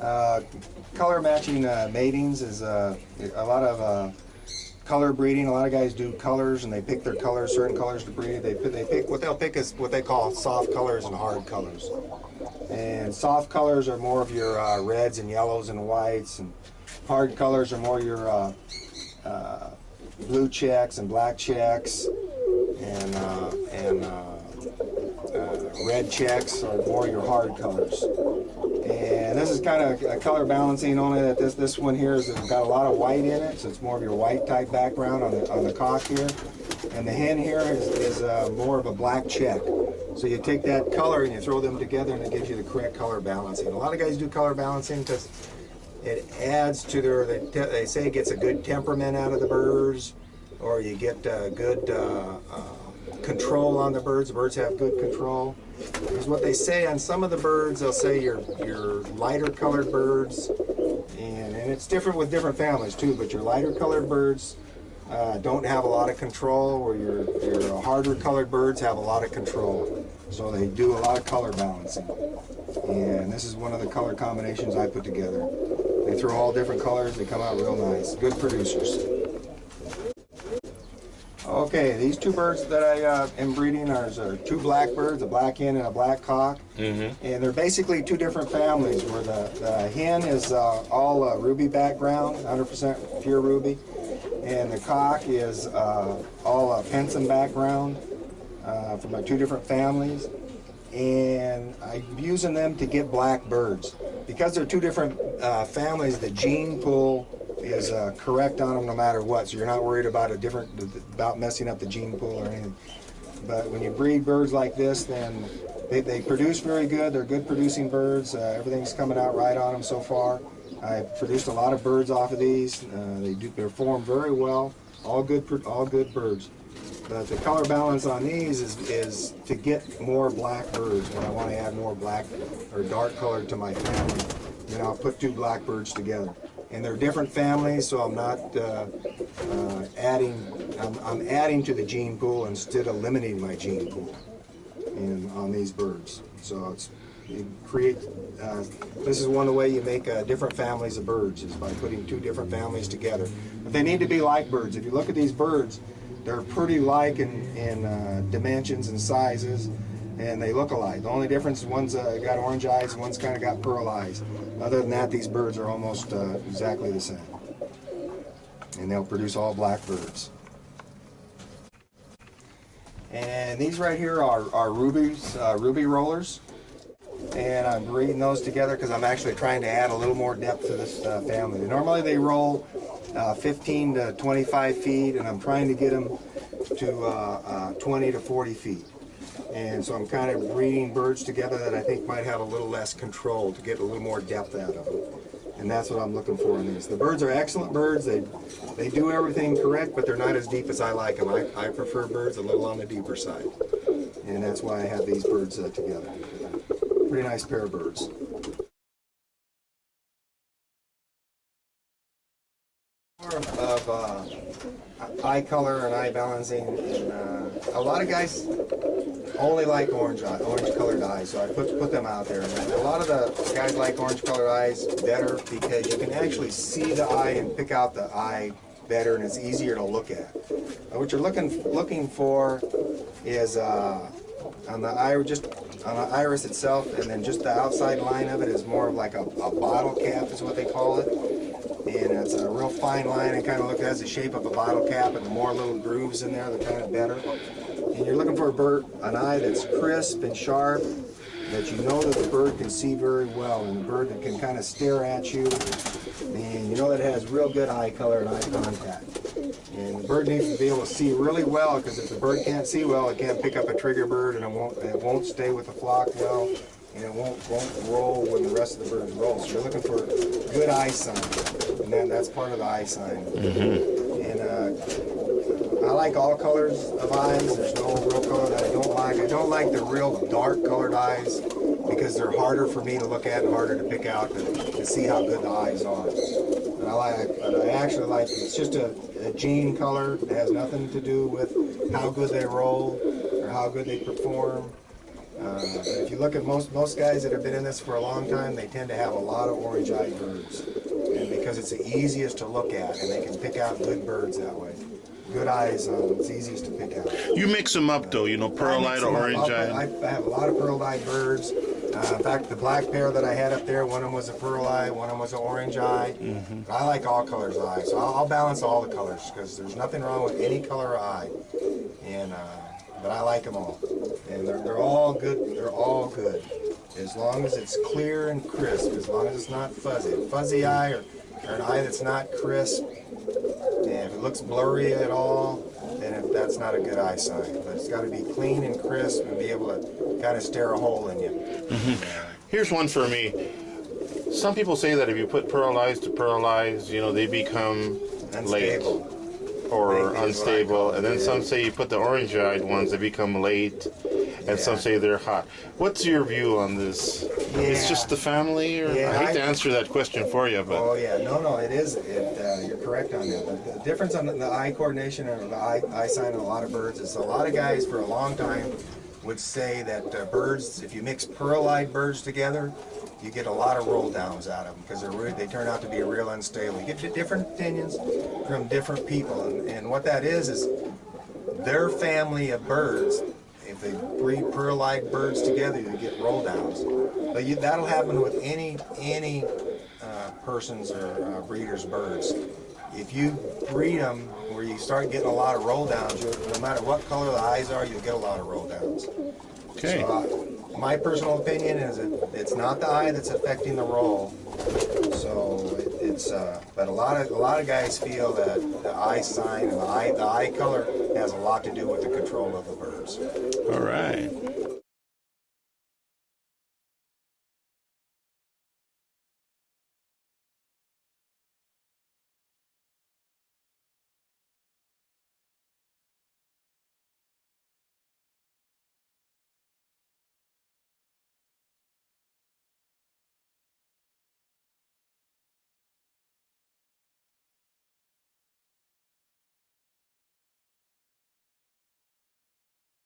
Uh, Color matching matings is a lot of color breeding. A lot of guys do colors, and they pick their colors, certain colors to breed. They pick what they'll pick is what they call soft colors and hard colors. And soft colors are more of your reds and yellows and whites, and hard colors are more your blue checks and black checks, and red checks are more your hard colors. And this is kind of a color balancing, only that this one here has got a lot of white in it, so it's more of your white type background on the cock here. And the hen here is more of a black check. So you take that color and you throw them together, and it gives you the correct color balancing. A lot of guys do color balancing because it adds to their, they say it gets a good temperament out of the birds, or you get good control on the birds. The birds have good control. Because what they say on some of the birds, they'll say your lighter colored birds, and it's different with different families too, but your lighter colored birds don't have a lot of control, or your harder colored birds have a lot of control. So they do a lot of color balancing. And this is one of the color combinations I put together. They throw all different colors, they come out real nice. Good producers. Okay, these two birds that I am breeding are two black birds, a black hen and a black cock. And they're basically two different families, where the hen is all ruby background, 100% pure ruby. And the cock is all Penson background from my two different families. And I'm using them to get black birds. Because they're two different families, the gene pool is correct on them no matter what, so you're not worried about about messing up the gene pool or anything. But when you breed birds like this, then they produce very good. They're good producing birds. Everything's coming out right on them so far. I've produced a lot of birds off of these. They perform very well. All good birds. But the color balance on these is to get more black birds. When I want to add more black or dark color to my family, then I'll put two black birds together. And they're different families, so I'm not I'm adding to the gene pool instead of limiting my gene pool on these birds. So this is one of the way you make different families of birds, is by putting two different families together. But they need to be like birds. If you look at these birds, they're pretty like in dimensions and sizes, and they look alike. The only difference is one's got orange eyes and one's kind of got pearl eyes. Other than that, these birds are almost exactly the same. And they'll produce all black birds. And these right here are ruby rollers. And I'm breeding those together because I'm actually trying to add a little more depth to this family. Normally they roll 15 to 25 feet, and I'm trying to get them to 20 to 40 feet. And so I'm kind of breeding birds together that I think might have a little less control to get a little more depth out of them. And that's what I'm looking for in these. The birds are excellent birds. They do everything correct, but they're not as deep as I like them. I prefer birds a little on the deeper side. And that's why I have these birds together. Pretty nice pair of birds. Of eye color and eye balancing, and a lot of guys only like orange colored eyes, so I put them out there. And a lot of the guys like orange colored eyes better because you can actually see the eye and pick out the eye better, and it's easier to look at. What you're looking for is on the iris itself, and then just the outside line of it is more of like a bottle cap is what they call it. And it's a real fine line, and kind of has the shape of a bottle cap, and the more little grooves in there, the kind of better. And you're looking for an eye that's crisp and sharp, that you know that the bird can see very well, and a bird that can kind of stare at you, and you know that it has real good eye color and eye contact. And the bird needs to be able to see really well, because if the bird can't see well, it can't pick up a trigger bird, and it won't stay with the flock well, and it won't roll when the rest of the birds roll. So you're looking for good eye sign, and then that's part of the eye sign. And I like all colors of eyes. There's no real color that I don't like. I don't like the real dark colored eyes because they're harder for me to look at and harder to pick out to see how good the eyes are. But I actually like, it's just a gene color. It has nothing to do with how good they roll or how good they perform. But if you look at most guys that have been in this for a long time, they tend to have a lot of orange-eyed birds, and because it's the easiest to look at, and they can pick out good birds that way. Good eyes, it's easiest to pick out. You mix them up though, you know, pearl-eyed or orange-eyed. I have a lot of pearl-eyed birds. In fact, the black pair that I had up there, one of them was a pearl eye, one of them was an orange eye. But I like all colors of eye, so I'll balance all the colors because there's nothing wrong with any color of eye. And but I like them all, and they're all good. They're all good as long as it's clear and crisp. As long as it's not fuzzy. A fuzzy eye or an eye that's not crisp, and if it looks blurry at all, then that's not a good eye sign. But it's got to be clean and crisp and be able to kind of stare a hole in you. Here's one for me. Some people say that if you put pearl eyes to pearl eyes, you know, they become late or unstable. And then some say you put the orange-eyed ones, they become late. And some say they're hot. What's your view on this? It's just the family? Or I hate to answer that question for you, but... Oh, yeah. No, it is. You're correct on that. The difference on the eye coordination and the eye sign in a lot of birds is a lot of guys for a long time would say that birds, if you mix pearl-eyed birds together, you get a lot of roll downs out of them because they turn out to be real unstable. You get different opinions from different people, and what that is their family of birds. If they breed pearl-eyed birds together, you get roll downs. But that'll happen with any person's or breeder's birds. If you breed them where you start getting a lot of roll downs, no matter what color the eyes are, you'll get a lot of roll downs. Okay. So, my personal opinion is that it's not the eye that's affecting the roll. So but a lot of guys feel that the eye sign and the eye color has a lot to do with the control of the birds. All right.